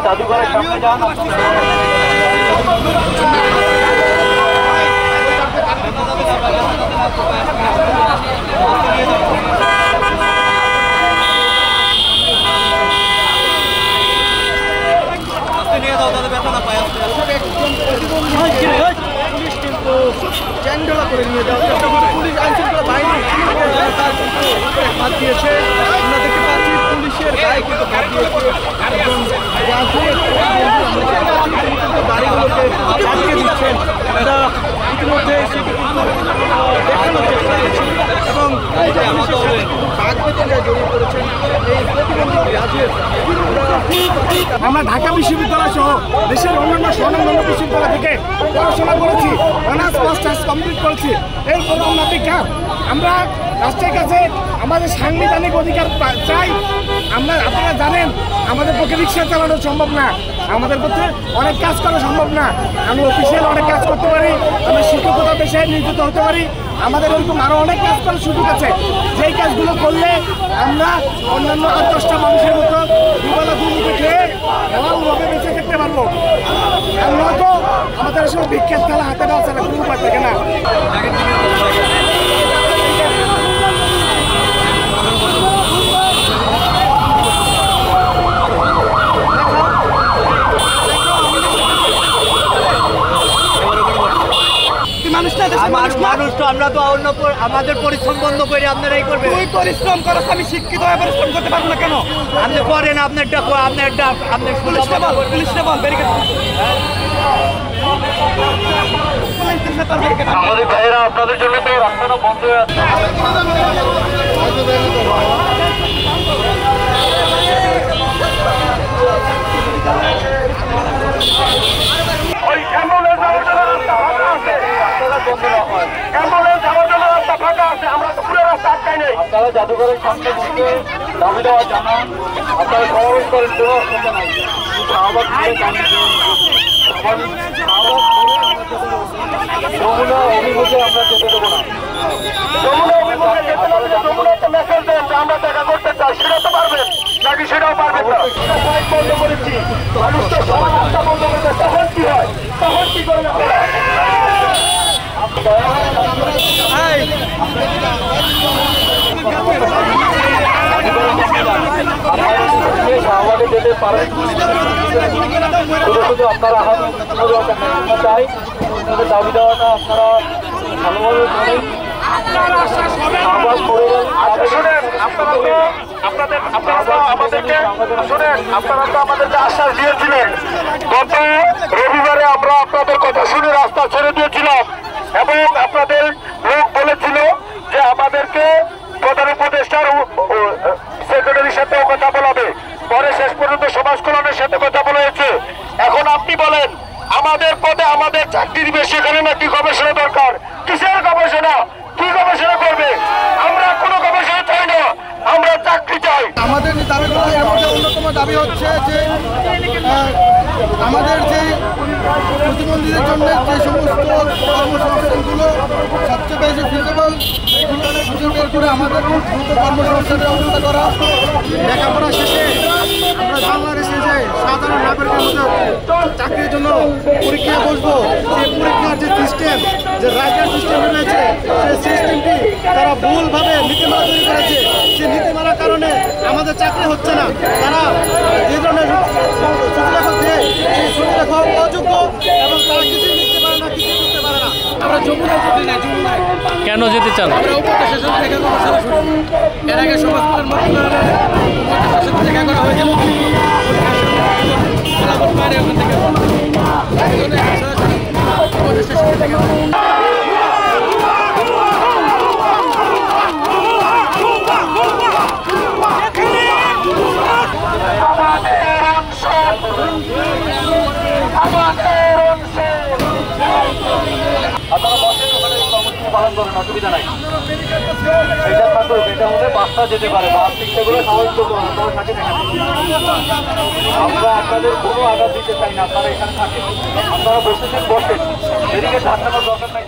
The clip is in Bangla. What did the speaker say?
জাদুঘরের সামনে যান। পুলিশ কিন্তু চ্যাংডোলা করে নিয়ে যাওয়া পুলিশ আইনশৃঙ্খলা বাহিনী হাত দিয়েছে। আমরা দেখতে পাচ্ছি পুলিশের গায়ে কিন্তু হাত দিয়েছে এবং গাড়িগুলোকে আটকে দিচ্ছেন। এটা ইতিমধ্যে সেটি কিন্তু দেখানোর চেষ্টা করছি এবং ভাগ বেতনে জড়িয়ে পড়েছেন এই প্রতিবন্ধী রাজের। আমরা ঢাকা বিশ্ববিদ্যালয় সহ দেশের অন্যান্য স্বনামধন্য বিশ্ববিদ্যালয় থেকে পড়াশোনা করেছি, অনার্স মাস্টার্স কমপ্লিট করেছি। এরপর আমরা বেকার। আমরা রাষ্ট্রের কাছে আমাদের সাংবিধানিক অধিকার চাই। আপনারা জানেন আমাদের পক্ষে রিক্সা চালানো সম্ভব না, আমাদের পক্ষে অনেক কাজ করা সম্ভব না। আমি অফিসিয়াল অনেক কাজ করতে পারি, আমি শিক্ষকতা পেশায় নিয়োজিত হতে পারি। আমাদের এরকম আরও অনেক কাজ করার সুযোগ আছে, যেই কাজগুলো করলে আমরা অন্যান্য 10টা মানুষের মতো দুবেলা দুমুখে খেয়ে ভালোভাবে বেঁচে থাকতে পারবো। আর নয়তো আমাদের আসলে ভিক্ষার থালা হাতে দেওয়া ছাড়া কোনো উপায় থাকে না। মানুষ তো আমরা তো অন্য আমাদের পরিশ্রম বন্ধ করে আপনারাই করবেন। তুই পরিশ্রম করো, আমি শিক্ষিত হয়ে পরিশ্রম করতে পারবো না কেন? আপনি করেন, আপনারটা আপনি পুলিশটা বল ব্যারিকেড। আমাদের ভাইয়েরা আপনাদের জন্য তো রাস্তাটা বন্ধ হয়ে আছে। ওই অ্যাম্বুলেন্স যাওয়ার জন্য রাস্তা ফাঁকা আছে, অ্যাম্বুলেন্স যাওয়ার জন্য রাস্তা ফাঁকা আছে, আমরা তো পুরো রাস্তা আটকাই নেই। আপনারা জাদুঘরের সামনে বসে দাবি দেওয়া জানান, আপনারা সমাবেশ করেন, কোনো অসুবিধা নাই। যমুনা অভিমুখে আমরা যেতে দেবো না। যমুনা অভিমুখে যেতে না দিলে যমুনা একটা মেসেজ দেন যে আমরা দেখা করতে চাই, সেটা তো পারবেন নাকি? সেটাও পারবেন না। বাইক বন্ধ করেছি, মানুষ তো সবার রাস্তা বন্ধ করেছে, তখন কি হয়? তখন কি করেন আপনারা? শাহবাগে যেতে পারেন, শুধু শুধু আপনারা চাই দাবি দেওয়াটা আপনারা ভালোভাবে করেন। আপনারা তো আমাদেরকে আশ্বাস দিয়েছিলেন, গত রবিবারে আমরা আপনাদের কথা শুনে রাস্তা ছেড়ে দিয়েছিলাম এবং আপনাদের লোক বলেছিল যে আমাদেরকে প্রধান উপদেষ্টার সেক্রেটারির সাথেও কথা বলাবে, পরে শেষ পর্যন্ত সমাজ কল্যাণের সাথে কথা বলা হয়েছে। এখন আপনি বলেন আমাদের পদে আমাদের চাকরি দিবে, সেখানে নাকি গবেষণা দরকার। কিসের গবেষণা? কি গবেষণা করবে? আমরা কোনো গবেষণা চাই না, আমরা চাকরি চাই। আমাদের দাবিগুলো এর মধ্যে অন্যতম দাবি হচ্ছে যে আমাদের যে প্রতিবন্ধীদের জন্য যে সমস্ত কর্মসংস্থানগুলো সবচেয়ে বেশি ফিজিবল সুযোগ বের করে আমাদের দ্রুত কর্মসংস্থানের ব্যবস্থা করা। লেখাপড়া শেষে আমরা বাংলাদেশে যে সাধারণ নাগরিকের মধ্যে চাকরির জন্য পরীক্ষায় বসবো, সেই পরীক্ষার যে সিস্টেম, যে রাইটার সিস্টেম রয়েছে, সেই সিস্টেমটি তারা ভুলভাবে নীতিমালা তৈরি করেছে। সেই নীতিমালার কারণে আমাদের চাকরি হচ্ছে না। তারা যে ধরনের সুবিধা দেয় সেই সুবিধা অযোগ্য এবং তারা কিছুই লিখতে পারে না, কিছুই করতে পারে না। আমরা যমুনায় যেতে না, যমুনায় কেন যেতে চান? আমরা উপদেশের সাথে দেখা করা সরাসরি এর আগে সমাজ কল্যাণ মন্ত্রণালয়ে উপদেশের সাথে দেখা করা হয়েছিল। অসুবিধা নাই, এটা থাকবে, এটা হলে বাসটা যেতে পারে, বাস সেগুলো সবাই করবো। আমরা আপনাদের কোনো আঘাত দিতে চাই না, আপনারা এখানে থাকেন, আপনারা বসেছেন বসেন, এদিকে ধাক্কানোর দরকার নাই।